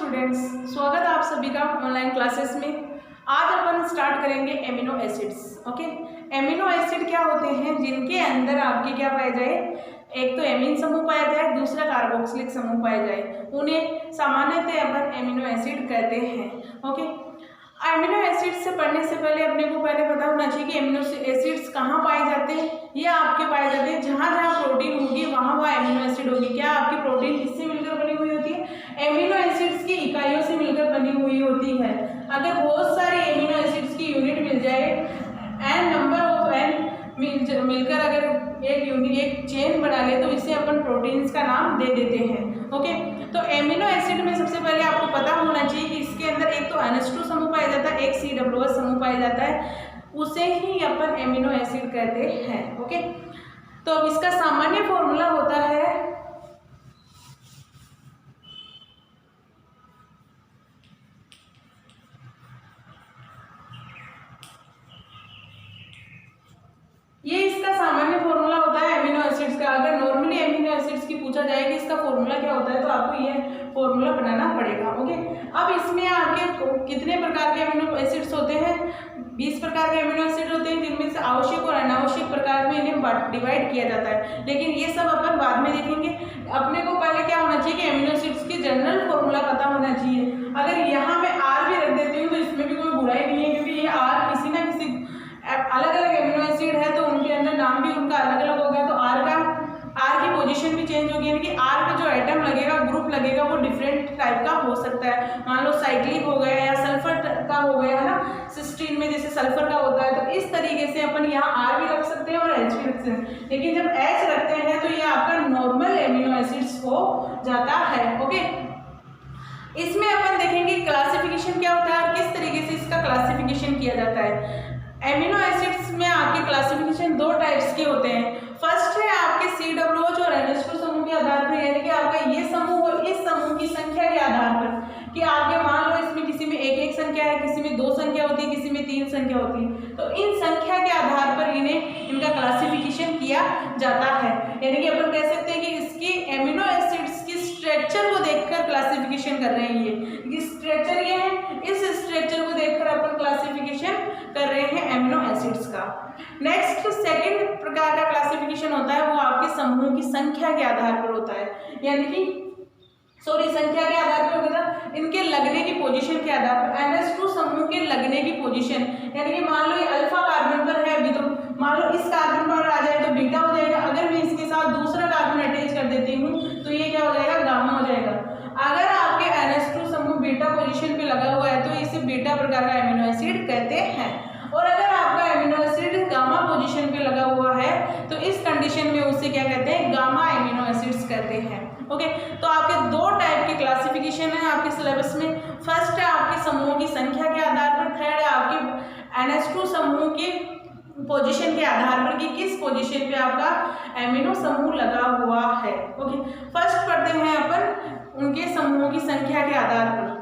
Students, स्वागत है आप सभी का ऑनलाइन क्लासेस में। आज अपन स्टार्ट करेंगे amino acids. Okay, amino acid क्या होते हैं जिनके अंदर आपके क्या पाया जाए, एक तो एमीन समूह पाया जाए, दूसरा कार्बोक्सिलिक समूह पाया जाए, उन्हें सामान्यतः अपन एमिनो एसिड कहते हैं। ओके, एमिनो एसिड्स से पढ़ने से पहले अपने को पहले पता होना चाहिए कि एमिनो एसिड्स कहाँ पाए जाते हैं। ये आपके पाए जाते हैं जहाँ जहाँ प्रोटीन होगी वहाँ वहाँ एमिनो एसिड होगी। क्या आपकी प्रोटीन किससे मिलकर बनी हुई होती है? एमिनो एसिड्स की इकाइयों से मिलकर बनी हुई होती है। अगर बहुत सारे एमिनो एसिड्स की यूनिट मिल जाए, एन नंबर ऑफ एन मिलकर अगर एक चेन बना ले तो इसे अपन प्रोटीन्स का नाम दे देते हैं। ओके, तो एमिनो एसिड में सबसे पहले आपको पता होना चाहिए कि इसके अंदर एक तो NH2 समूह पाया जाता है, एक COOH समूह पाया जाता है, उसे ही अपन एमिनो एसिड कहते हैं। ओके, तो अब इसका सामान्य फॉर्मूला होता है एमिनो एसिड्स का। अगर नॉर्मली एमिनो एसिड्स की पूछा जाए कि इसका फॉर्मूला क्या होता है तो आपको ये फॉर्मूला बनाना पड़ेगा। ओके, अब इसमें आपके कितने प्रकार के एमिनो एसिड्स होते हैं? 20 प्रकार के एमिनो एसिड होते हैं, जिनमें से आवश्यक और अनावश्यक प्रकार में इन्हें डिवाइड किया जाता है, लेकिन ये सब अपन बाद में देखेंगे। अपने को पहले क्या होना चाहिए कि एमिनो एसिड्स की जनरल फॉर्मूला पता होना चाहिए। अगर यहाँ मैं R भी रख देती हूँ तो इसमें भी कोई बुराई नहीं है, क्योंकि ये R किसी ना किसी अलग अलग एमिनो एसिड है तो उनके अंदर नाम भी उनका अलग अलग हो गया, तो R की पोजीशन भी चेंज होगी, यानी कि R पे जो एटम लगेगा, ग्रुप लगेगा, वो डिफरेंट टाइप का हो सकता है। मान लो साइक्लिक हो गया या सल्फर का हो गया है ना, सिस्टीन में जैसे सल्फर का होता है, तो इस तरीके से अपन यहाँ R भी रख सकते हैं और H भी रख सकते हैं। लेकिन जब H रखते हैं तो ये आपका नॉर्मल एमिनो एसिड्स हो जाता है। ओके, इसमें अपन देखेंगे क्लासिफिकेशन क्या होता है और किस तरीके से इसका क्लासिफिकेशन किया जाता है। एमिनो एसिड्स में आपके क्लासिफिकेशन दो टाइप्स के होते हैं। फर्स्ट है आपके COOH और NH2 समूह के आधार पर, यानी कि आपका ये समूह और इस समूह की संख्या के आधार पर, कि आपके मान लो इसमें किसी में एक संख्या है, किसी में 2 संख्या होती है, किसी में 3 संख्या होती है, तो इन संख्या के आधार पर इनका क्लासिफिकेशन किया जाता है। यानी कि अपन कह सकते हैं कि इसकी एमिनो एसिड्स की स्ट्रक्चर को देखकर क्लासिफिकेशन कर रहे हैं। ये स्ट्रक्चर ये है, इस स्ट्रक्चर को देखकर अपन क्लासिफिकेशन कर रहे हैं एमिनो एसिड्स का। नेक्स्ट सेकंड प्रकार का क्लासिफिकेशन होता है, वो आपके समूह की संख्या के आधार पर होता है, यानी कि संख्या के आधार पर होगा, इनके लगने की पोजीशन के आधार पर। NH2 समूह के लगने की पोजीशन, यानी कि मान लो ये अल्फा कार्बन पर है अभी, तो मान लो इस कार्बन पर आ जाए तो बीटा हो जाएगा। अगर मैं इसके साथ दूसरा कार्बन अटैच कर देती हूँ तो ये क्या हो जाएगा, गामा हो जाएगा। अगर आपके NH2 समूह बीटा पोजीशन पे लगा हुआ है तो इसे बीटा प्रकार का एमिनो एसिड कहते हैं, और अगर आपका एमिनो एसिड गामा पोजीशन पे लगा हुआ है तो इस कंडीशन में उसे क्या कहते हैं, गामा एमिनो एसिड्स कहते हैं। ओके, तो आपके दो टाइप के क्लासिफिकेशन है आपके सिलेबस में। फर्स्ट है आपके समूहों की संख्या के आधार पर, थर्ड है आपके NH2 समूह की पोजीशन के आधार पर कि किस पोजीशन पे आपका एमिनो समूह लगा हुआ है। ओके, फर्स्ट पढ़ते हैं अपन उनके समूहों की संख्या के आधार पर।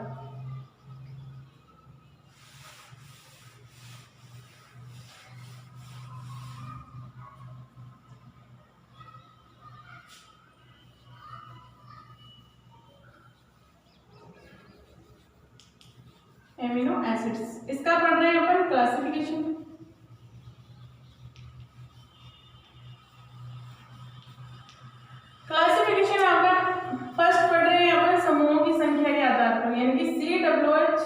एमिनो एसिड्स, इसका पढ़ रहे हैं अपन क्लासिफिकेशन। क्लासिफिकेशन आपका फर्स्ट पढ़ रहे हैं अपन समूहों की संख्या के आधार पर, यानी कि COOH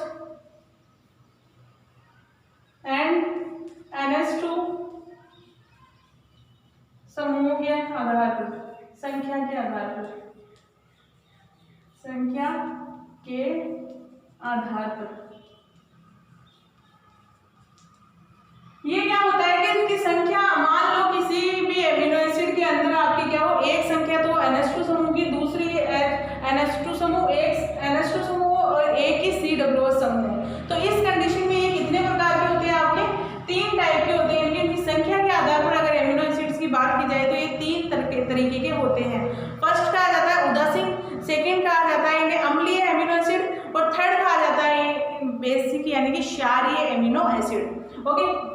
एंड NH2 समूहों के आधार पर, संख्या के आधार पर, संख्या के आधार पर ये क्या होता है कि इनकी संख्या, मान लो किसी भी एमिनो एसिड के अंदर आपकी क्या हो, एक संख्या तो NH2 समूह की, दूसरी NH2 समूह, एक NH2 समूह और एक ही COOH समूह। तो इस कंडीशन में ये कितने प्रकार के होते हैं आपके? 3 टाइप के होते हैं। इनकी संख्या के आधार पर अगर एमिनो एसिड्स की बात की जाए तो ये 3 तरीके के होते हैं। फर्स्ट कहा जाता है उदासीन, सेकेंड कहा जाता है इन्हें अम्लीय एमिनो एसिड, और थर्ड कहा जाता है बेसिक यानी कि क्षारीय एमिनो एसिड। ओके,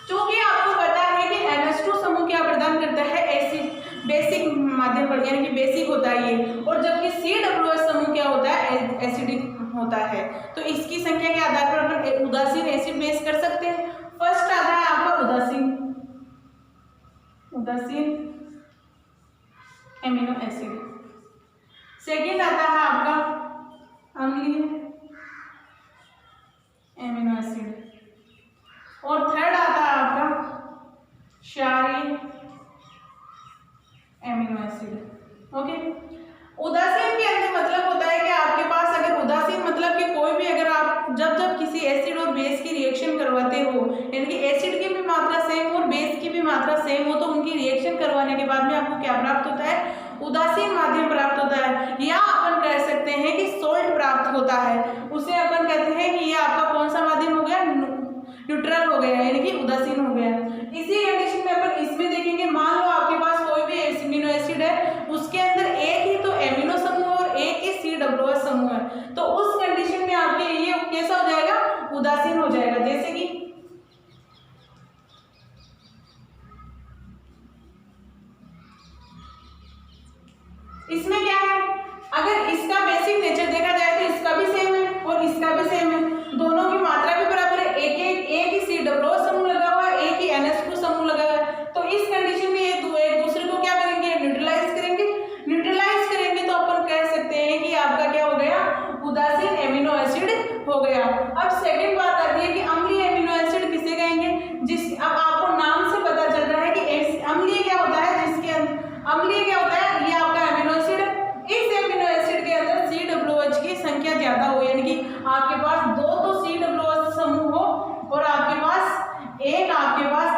क्योंकि आपको पता है कि NH2 समूह क्या प्रदान करता है, एसिड, बेसिक माध्यम पर, यानी कि बेसिक होता है ये। और जबकि COOH समूह क्या होता है, एसिडिक होता है। तो इसकी संख्या के आधार पर अपन उदासीन एसिड बेस कर सकते हैं। फर्स्ट आता है आपका उदासीन एमिनो एसिड। सेकेंड आता है आपका अम्लीय एमिनो एसिड। और थर्ड आता है आपका क्षारीय एमिनो एसिड। ओके, उदासीन के अंदर मतलब होता है कि आपके पास अगर उदासीन मतलब कि कोई भी अगर आप जब किसी एसिड और बेस की रिएक्शन करवाते हो, यानी कि एसिड की भी मात्रा सेम और बेस की भी मात्रा सेम हो, तो उनकी रिएक्शन करवाने के बाद में आपको क्या प्राप्त होता है, उदासीन माध्यम प्राप्त होता है, या अपन कह सकते हैं कि सोल्ट प्राप्त होता है। उसे अपन कहते हैं कि ये आपका कौन सा माध्यम हो गया, न्यूट्रल हो गया, यानी कि उदासीन हो गया। इसी कंडीशन में अपन इसमें देखेंगे, मान लो आपके पास कोई भी एमिनो एसिड है, उसके अंदर एक ही तो एमिनो समूह और एक ही COOH समूह है, तो उस कंडीशन में आपके ये कैसा हो जाएगा, उदासीन हो जाएगा। जैसे कि इसमें क्या है, अगर इसका बेसिक नेचर देखा जाए तो इसका भी सेम है और इसका भी सेम है, दोनों की मात्रा भी बराबर है, एक ही COOH समूह लगा हुआ है, एक ही NH2 समूह लगा हुआ है। तो इस कंडीशन में ये एक दूसरे को क्या करेंगे, न्यूट्रलाइज करेंगे। तो अपन कह सकते हैं कि आपका क्या हो गया, उदासीन एमिनो एसिड हो गया। अब सेकंड बात आती है कि अम्लीय एमिनो एसिड किसे कहेंगे, अब आपको नाम से पता चल रहा है कि अम्लीय क्या होता है, अम्लीय क्या होता है, ये आपका एमिनो एसिड है। इस एमिनो एसिड के अंदर COOH की संख्या ज्यादा हो, यानी कि आपके पास दो तो COOH समूह हो और आपके पास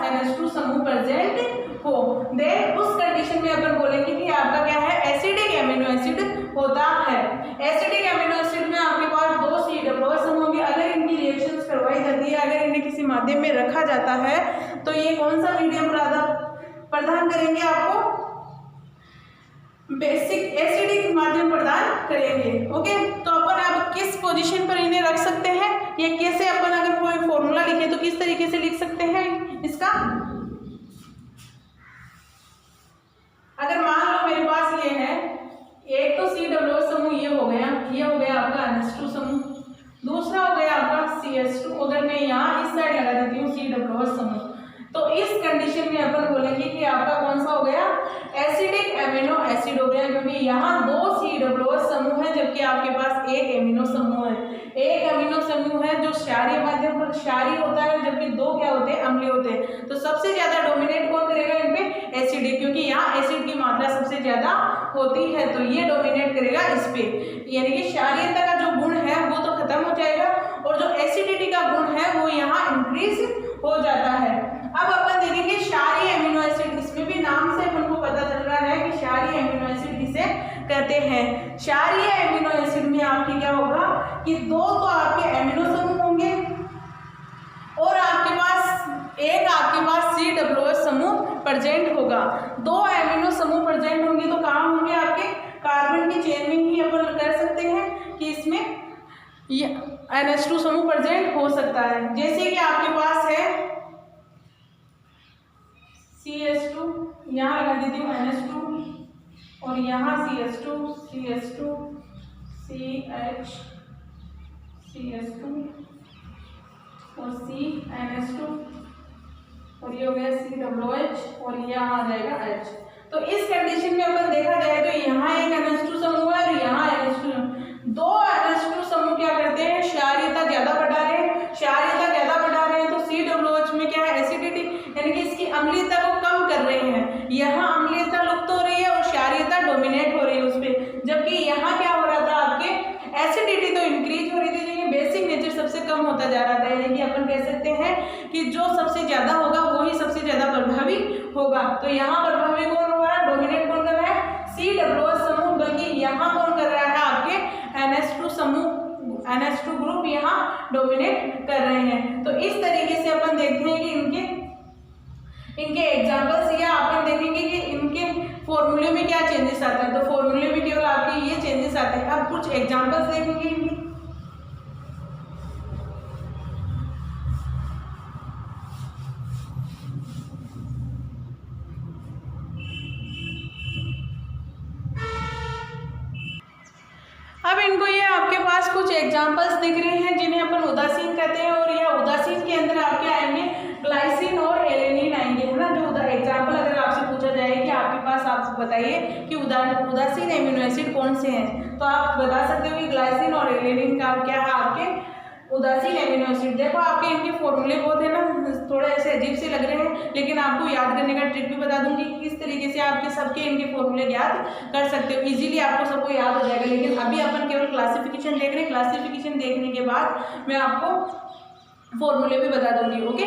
NH2 समूह प्रेजेंट हो, देन उस कंडीशन में अपन बोलेंगे कि आपका क्या है, एसिडिक एमिनो एसिड होता है। एसिडिक एमिनो एसिड में आपके पास दो COOH समूह होंगे। अगर इनकी रिएक्शंस करवाई जाती है, अगर इन्हें किसी माध्यम में रखा जाता है, तो ये कौन सा मीडियम प्रदान करेंगे, आपको बेसिक एसिडिक माध्यम प्रदान करेंगे। ओके, तो अपन अब किस पोजीशन पर इन्हें रख सकते हैं, या कैसे अपन अगर कोई फॉर्मूला लिखे तो किस तरीके से लिख सकते हैं इसका। अगर मान लो मेरे पास ये है, एक तो COOH समूह ये हो गया आपका NH2 समूह, दूसरा हो गया आपका CH2। अगर मैं यहाँ इस साइड लगा देती हूँ COOH समूह, तो इस कंडीशन में अपन बोलेंगे कि आपका कौन सा हो गया, एसिडिक एमिनो एसिड हो गया, क्योंकि यहाँ दो COOH समूह है जबकि आपके पास एक एमिनो समूह है। एक अमीनो समूह है जो क्षारीय माध्यम पर क्षारीय होता है, जबकि दो क्या होते हैं, अम्लीय होते हैं। तो सबसे ज्यादा डोमिनेट कौन करेगा इन पे, एसिडिक, क्योंकि यहाँ एसिड की मात्रा सबसे ज्यादा होती है, तो ये डोमिनेट करेगा इस पे। यानी कि क्षारीयता का जो गुण है वो तो खत्म हो जाएगा और जो एसिडिटी का गुण है वो यहाँ इंक्रीज हो जाता है। अब अपन देखेंगे क्षारीय एमिनो एसिड, इसमें भी नाम से अपन को पता चल रहा है कि क्षारीय एमिनो एसिड किसे कहते हैं। क्षारीय एमिनो एसिड में आपके क्या होगा कि दो तो आपके एमिनो समूह होंगे और आपके पास COOH समूह प्रेजेंट होगा। दो एमिनो समूह प्रेजेंट होंगे तो कहाँ होंगे, आपके कार्बन की चेन में ही अपन कर सकते हैं कि इसमें ये NH2 समूह प्रेजेंट हो सकता है। जैसे कि आपके पास है CH2, यहाँ लगा देती हूँ NH2 और यहाँ CH2 और CNH2 और ये हो गया COOH और यहाँ आ जाएगा H। तो इस कंडीशन में अपन देखा जाए तो यहाँ एक NH2 समूह है और यहाँ NH2, दो NH2 समूह क्या करते हैं, क्षारीयता ज्यादा बढ़ा रहे हैं, तो COOH में क्या है, एसिडिटी, यानी कि इसकी अम्लीयता को कम कर रहे हैं। यहाँ अम्लीयता लुप्त हो रही है और क्षारीयता डोमिनेट हो रही है उस पर, जबकि यहाँ क्या हो रहा था, आपके एसिडिटी तो इंक्रीज हो रही थी लेकिन बेसिक नेचर सबसे कम होता जा रहा था। यानी कि अपन कह सकते हैं कि जो सबसे ज्यादा होगा वही सबसे ज्यादा प्रभावी होगा। तो यहाँ प्रभावी कौन हो रहा है, डोमिनेट कौन कर रहा है, COOH समूह, बल्कि यहाँ कौन कर रहा है, आपके NH2 समूह, NH2 ग्रुप यहाँ डोमिनेट कर रहे हैं। तो इस तरीके से अपन देखते हैं कि इनके एग्जाम्पल्स, या अपन देखेंगे कि इनके फॉर्मूले में क्या चेंजेस आता है। तो फॉर्मूले में केवल आपके ये चेंजेस आते हैं। अब कुछ एग्जाम्पल्स देखेंगे इनके। इनको ये आपके पास कुछ एग्जांपल्स दिख रहे हैं जिन्हें अपन उदासीन कहते हैं, और यह उदासीन के अंदर आपके आएंगे ग्लाइसिन और एलेनिन आएंगे, है ना। जो एग्जांपल अगर आपसे पूछा जाए कि आपके पास, आप बताइए कि उदासीन एमिनो एसिड कौन से हैं, तो आप बता सकते हो कि ग्लाइसिन और एलेनिन का क्या है आपके उदासीन एमिनो एसिड। देखो आपके इनके फॉर्मूले बहुत है ना, थोड़ा ऐसे अजीब से लग रहे हैं, लेकिन आपको याद करने का ट्रिक भी बता दूंगी किस तरीके से आपके सबके इनके फॉर्मूले याद कर सकते हो, इजीली आपको सबको याद हो जाएगा। लेकिन अभी अपन केवल क्लासिफिकेशन देख रहे हैं, क्लासिफिकेशन देखने के बाद मैं आपको फॉर्मूले भी बता दूंगी, ओके।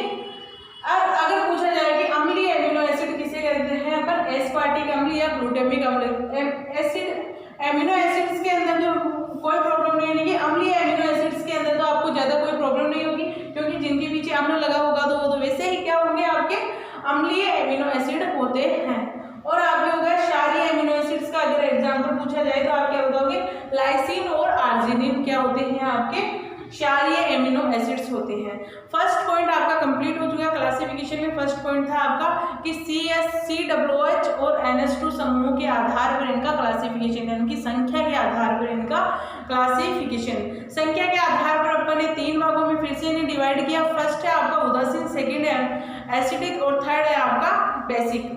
अब अगर पूछा जाए कि अम्लीय एमिनो एसिड किसे कहते हैं अपन, एस्पार्टिक अम्ल या ग्लूटामिक अम्ल। एमिनो एसिड्स के अंदर जो कोई प्रॉब्लम नहीं है कि अम्लीय एमिनो एसिड्स के अंदर तो आपको ज़्यादा कोई प्रॉब्लम नहीं होगी, क्योंकि जिनके पीछे अम्ल लगा होगा तो वो तो वैसे ही क्या होंगे, आपके अम्लीय एमिनो एसिड होते हैं। और आपके हो गया क्षारीय एमिनो एसिड्स का अगर एग्जाम्पल पूछा जाए तो आप क्या बताओगे, लाइसिन और आर्जिनिन क्या होते हैं, आपके क्षारीय एमिनो एसिड्स होते हैं। फर्स्ट पॉइंट आपका कंप्लीट हो चुका। क्लासिफिकेशन में फर्स्ट पॉइंट था आपका कि COOH और NH2 समूहों के आधार पर इनका क्लासिफिकेशन, यानी कि संख्या के आधार पर इनका क्लासिफिकेशन। संख्या के आधार पर अपन ने 3 भागों में फिर से इन्हें डिवाइड किया। फर्स्ट है आपका उदासीन, सेकेंड है एसिडिक और थर्ड है आपका बेसिक।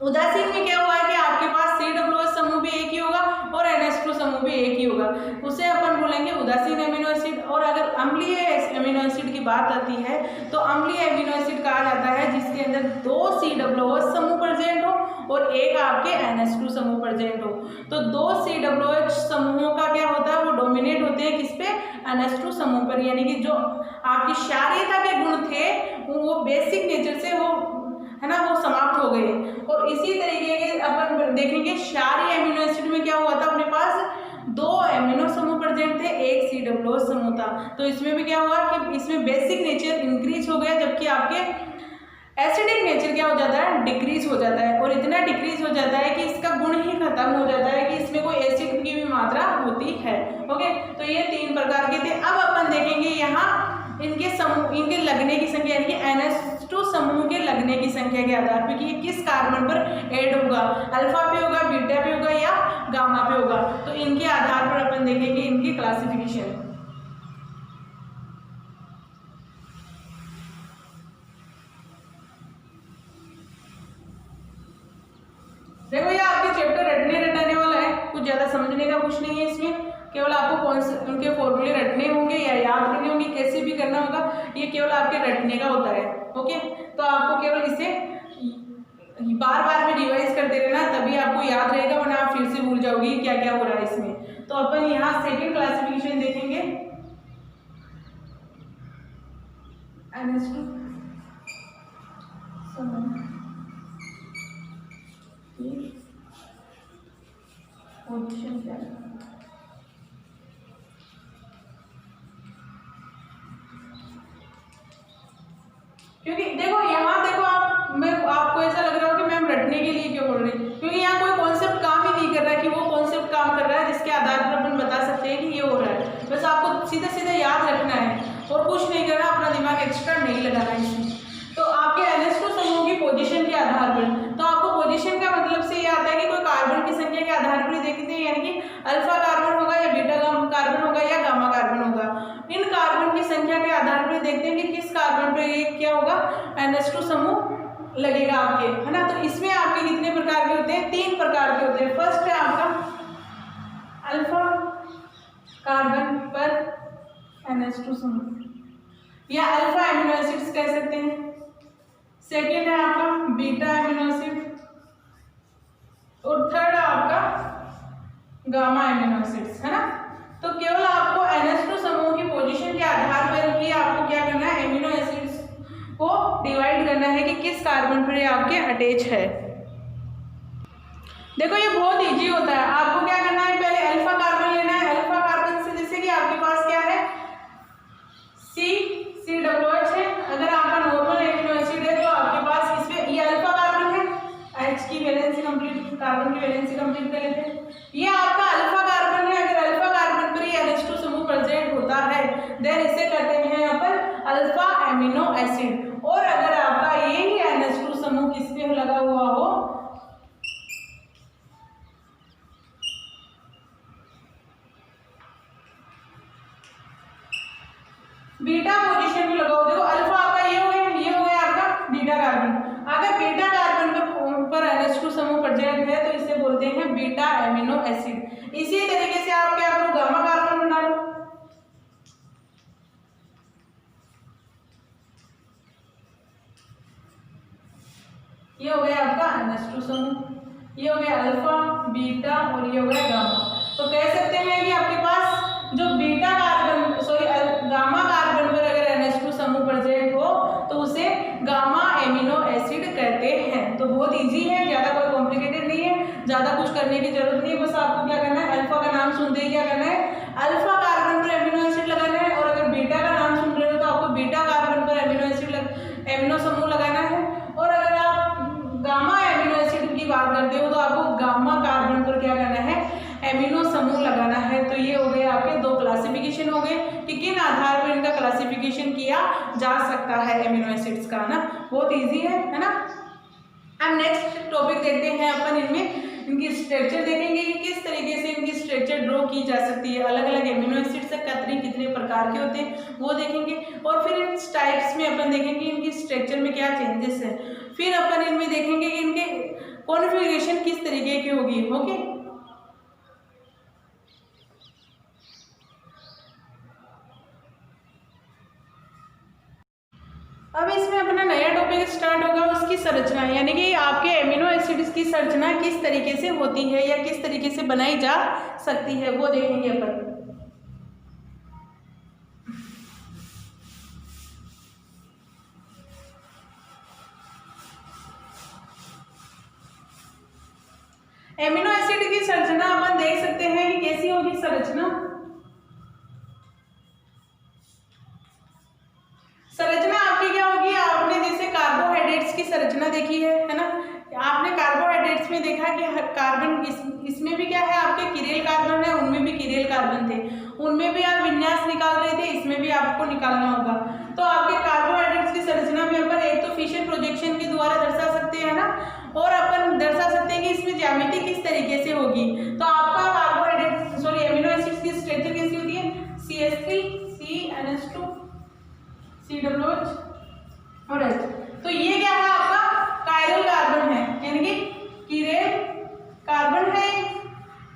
उदासीन में क्या हुआ है कि आपके पास COOH समूह भी एक ही होगा और NH2 समूह भी एक ही होगा, उसे अपन बोलेंगे उदासीन एमिनो एसिड। और अगर अम्लीय एमिनो एसिड की बात आती है तो अम्लीय एमिनो एसिड कहा जाता है जिसके अंदर 2 COOH समूह प्रेजेंट हो और एक आपके NH2 समूह प्रेजेंट हो। तो 2 COOH समूहों का क्या होता है, वो डोमिनेट होते हैं किस पे, NH2 समूह पर, यानी कि जो आपकी क्षारीयता के गुण थे वो बेसिक नेचर से वो, है ना, वो समाप्त हो गए। और इसी तरीके के अपन देखेंगे क्षारीय एमिनो एसिड में क्या हुआ था, अपने पास 2 एमिनो समूह प्रेजेंट थे, एक COOH समूह था। तो इसमें भी क्या हुआ कि इसमें बेसिक नेचर इंक्रीज हो गया, जबकि आपके एसिडिक नेचर क्या हो जाता है, डिक्रीज हो जाता है। और इतना डिक्रीज हो जाता है कि इसका गुण ही खत्म हो जाता है कि इसमें कोई एसिड की भी मात्रा होती है, ओके। तो ये 3 प्रकार के थे। अब अपन देखेंगे यहाँ इनके समूह, इनके लगने की संख्या, यानी कि NH2 समूह के लगने की संख्या के आधार पर कि ये किस कार्बन पर ऐड होगा, अल्फा पे होगा, बीटा पे होगा या गामा पे होगा। तो इनके आधार पर अपन देखेंगे इनकी क्लासिफिकेशन। देखो ये आपके चैप्टर रटने वाला है, कुछ ज्यादा समझने का कुछ नहीं है इसमें, केवल आपको कौन से उनके फॉर्मूले रटने होंगे या याद करने होंगे, कैसे भी करना होगा, ये केवल आपके रटने का होता है, ओके। तो आपको केवल इसे बार बार में रिवाइज करते रहना, तभी आपको याद रहेगा, वरना आप फिर से भूल जाओगे क्या क्या हो रहा है इसमें। तो अपन यहाँ सेकेंड क्लासिफिकेशन देखेंगे, NH2 पोजीशन क्या है, क्योंकि देखो यहाँ देखो आपको ऐसा लग रहा हो कि मैम रटने के लिए क्यों बोल रही है, क्योंकि यहाँ कोई कॉन्सेप्ट काम ही नहीं कर रहा है कि वो कॉन्सेप्ट काम कर रहा है जिसके आधार पर अपन बता सकते हैं कि ये हो रहा है। बस आपको सीधे सीधे याद रखना है और कुछ नहीं करना, अपना दिमाग एक्स्ट्रा नहीं लगाना है इसमें। तो आपके NH2 समूह की पोजीशन के आधार पर, तो आपको पोजीशन का मतलब से ये आता है कि कोई कार्बन की संख्या के आधार पर देखते हैं, यानी कि अल्फा कार्बन होगा या बीटा कार्बन होगा या गामा कार्बन होगा। इन कार्बन की संख्या के आधार पर देखते हैं कि किस कार्बन पर ये क्या होगा, NH2 समूह लगेगा आपके, है ना। तो इसमें आपके कितने प्रकार के होते हैं, 3 प्रकार के होते हैं। फर्स्ट है आपका अल्फा कार्बन पर NH2 समूह या अल्फा एमिनो एसिड्स कह सकते हैं। सेकेंड है आपका बीटा एमिनो एसिड और थर्ड है आपका गामा एमिनो एसिड्स, है ना। तो केवल आपको NH2 समूह की पोजीशन के आधार पर ही आपको क्या करना है, एमिनो एसिड्स को डिवाइड करना है कि किस कार्बन पर ये आपके अटैच है। देखो ये बहुत इजी होता है, आपको क्या करना है, पहले अल्फा कार्बन लेना है। अल्फा कार्बन से जैसे कि आपके पास क्या है, COOH है। अगर आपका नॉर्मल एमिनो एसिड है तो आपके पास इसमें ये अल्फा कार्बन है, H की वैलेंसी कंप्लीट, कार्बन की वैलेंसी कंप्लीट कर लेते हैं। ये आपका अल्फा कार्बन है, अगर अल्फा कार्बन पर ही NH2 समूह प्रेजेंट होता है देन इसे कहते हैं अपन अल्फा एमिनो एसिड। और अगर आपका यही NH2 समूह किस पे लगा हुआ हो, बीटा पोजीशन पे लगाओ। देखो अल्फा आपका ये हो गया आपका बीटा कार्बन। अगर बीटा कार्बन पर NH2 समूह प्रेजेंट है तो इसे बोलते हैं बीटा एमिनो एसिड। इसी तरीके से आप क्या करो, गामा कार्बन बना लो। ये हो गया आपका NH2 समूह, ये हो गया अल्फा, बीटा और ये हो गया गामा। तो कह सकते हैं कि आपके पास जो बीटा कार्बन गामा कार्बन पर अगर NH2 समूह प्रेजेंट हो तो उसे गामा एमिनो एसिड कहते हैं। तो बहुत इजी है, ज़्यादा कोई कॉम्प्लिकेटेड नहीं है, ज़्यादा कुछ करने की जरूरत नहीं है। बस आपको क्या करना है, अल्फा का नाम सुनते ही क्या करना है, अल्फा कार्बन पर एमिनो एसिड लगाना है। और अगर बीटा का नाम सुन रहे हो तो आपको बीटा कार्बन पर एमिनो समूह लगाना है। और अगर आप गामा एमिनो एसिड की बात करते हो तो आपको गामा कार्बन पर क्या करना है, एमिनो समूह लगाना है। तो ये हो गए आपके दो क्लासिफिकेशन हो गए कि किन आधार पर इनका क्लासिफिकेशन किया जा सकता है एमिनो एसिड्स का ना। बहुत इजी है ना। अब नेक्स्ट टॉपिक देखते हैं अपन, इनमें इनकी स्ट्रक्चर देखेंगे कि किस तरीके से इनकी स्ट्रक्चर ड्रॉ की जा सकती है। अलग अलग एमिनो एसिड्स कितने प्रकार के होते हैं वो देखेंगे। और फिर इन टाइप्स में अपन देखेंगे इनकी स्ट्रक्चर में क्या चेंजेस है। फिर अपन इनमें देखेंगे कि इनके कॉन्फ़िगरेशन किस तरीके की होगी। ओके, अब इसमें अपना नया टॉपिक स्टार्ट होगा, उसकी संरचना, यानी कि आपके एमिनो एसिड्स की संरचना किस तरीके से होती है या किस तरीके से बनाई जा सकती है वो देखेंगे अपन। एमिनो एसिड की संरचना अपन देख सकते हैं कि कैसी होगी संरचना। संरचना आपकी क्या होगी, आपने जैसे कार्बोहाइड्रेट्स की संरचना देखी है ना। आपने कार्बोहाइड्रेट्स में देखा कि कार्बन इसमें भी क्या है, आपके किरेल कार्बन है, उनमें भी किरेल कार्बन थे, उनमें भी आप विन्यास निकाल रहे थे, इसमें भी आपको निकालना होगा। तो आपके कार्बोहाइड्रेट्स की संरचना में अपन एक तो फिशर प्रोजेक्शन के द्वारा दर्शा सकते हैं ना, और अपन दर्शा सकते हैं कि इसमें ज्यामिति किस तरीके से होगी। तो आपका कार्बोहाइड्रेट एमिनो एसिड्स की स्ट्रक्चर कैसी होती है, CH3 CNH2 COH और H। तो ये क्या है, आपका कायरल कार्बन है, यानी कि किरेल कार्बन है।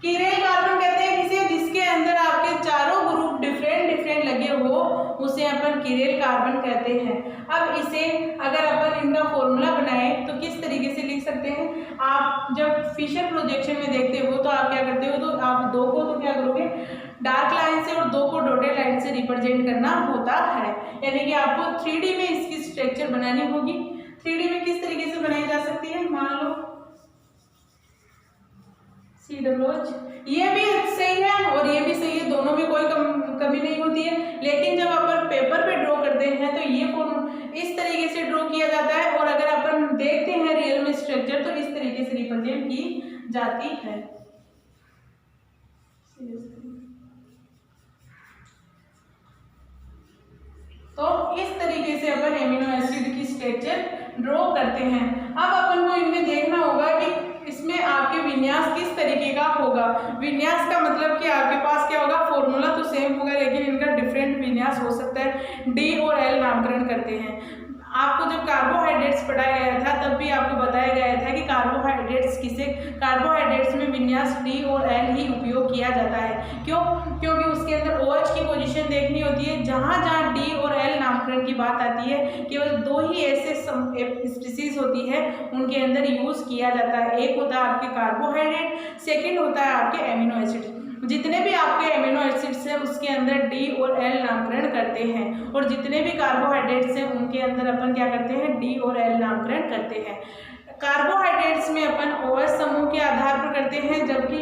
किरेल कार्बन कहते हैं किसे, जिसके अंदर आपके चारों ग्रुप डिफरेंट लगे हो, उसे अपन किरेल कार्बन कहते हैं। अब इसे अगर अपन इनका फॉर्मूला बनाए तो किस तरीके से लिख सकते हैं। आप जब फिशर प्रोजेक्शन में देखते हो तो आप क्या करते हो, तो आप दो को तो क्या करोगे, डार्क लाइन से और दो को डॉटेड लाइन से रिप्रेजेंट करना होता है। यानी कि आपको 3D में इसकी स्ट्रक्चर बनानी होगी। 3D में किस तरीके से बनाई जा सकती है, मान लो COH, ये भी सही है और ये भी सही है, दोनों में कोई कमी नहीं होती है। लेकिन जब अपन पेपर पे ड्रॉ करते हैं तो ये इस तरीके से ड्रॉ किया जाता है, और अगर अपन देखते हैं रियल में स्ट्रक्चर तो इस तरीके से रिप्रेजेंट की जाती है। तो इस तरीके से अपन एमिनो एसिड की स्ट्रक्चर ड्रॉ करते हैं। अब अपन को इनमें देखना होगा कि इसमें आपके विन्यास किस तरीके का होगा। विन्यास का मतलब कि आपके पास क्या होगा, फॉर्मूला तो सेम होगा लेकिन इनका डिफरेंट विन्यास हो सकता है। D और L नामकरण करते हैं। आपको जब कार्बोहाइड्रेट्स पढ़ाया गया था तब भी आपको बताया गया था कि कार्बोहाइड्रेट्स में विन्यास D और L ही उपयोग किया जाता है। क्यों? क्योंकि उसके अंदर OH की पोजीशन देखनी होती है। जहाँ जहाँ D और L नामकरण की बात आती है केवल दो ही ऐसे स्पीसीज होती है उनके अंदर यूज किया जाता है। एक होता है आपके कार्बोहाइड्रेट, सेकेंड होता है आपके एमिनो एसिड। जितने भी आपके एमिनो एसिड्स हैं उसके अंदर D और L नामकरण करते हैं, और जितने भी कार्बोहाइड्रेट्स हैं उनके अंदर अपन क्या करते हैं, D और L नामकरण करते हैं। कार्बोहाइड्रेट्स में अपन OH समूह के आधार पर करते हैं, जबकि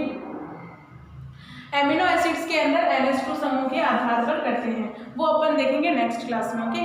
एमिनो एसिड्स के अंदर NH2 समूह के आधार पर करते हैं। वो अपन देखेंगे नेक्स्ट क्लास में। ओके।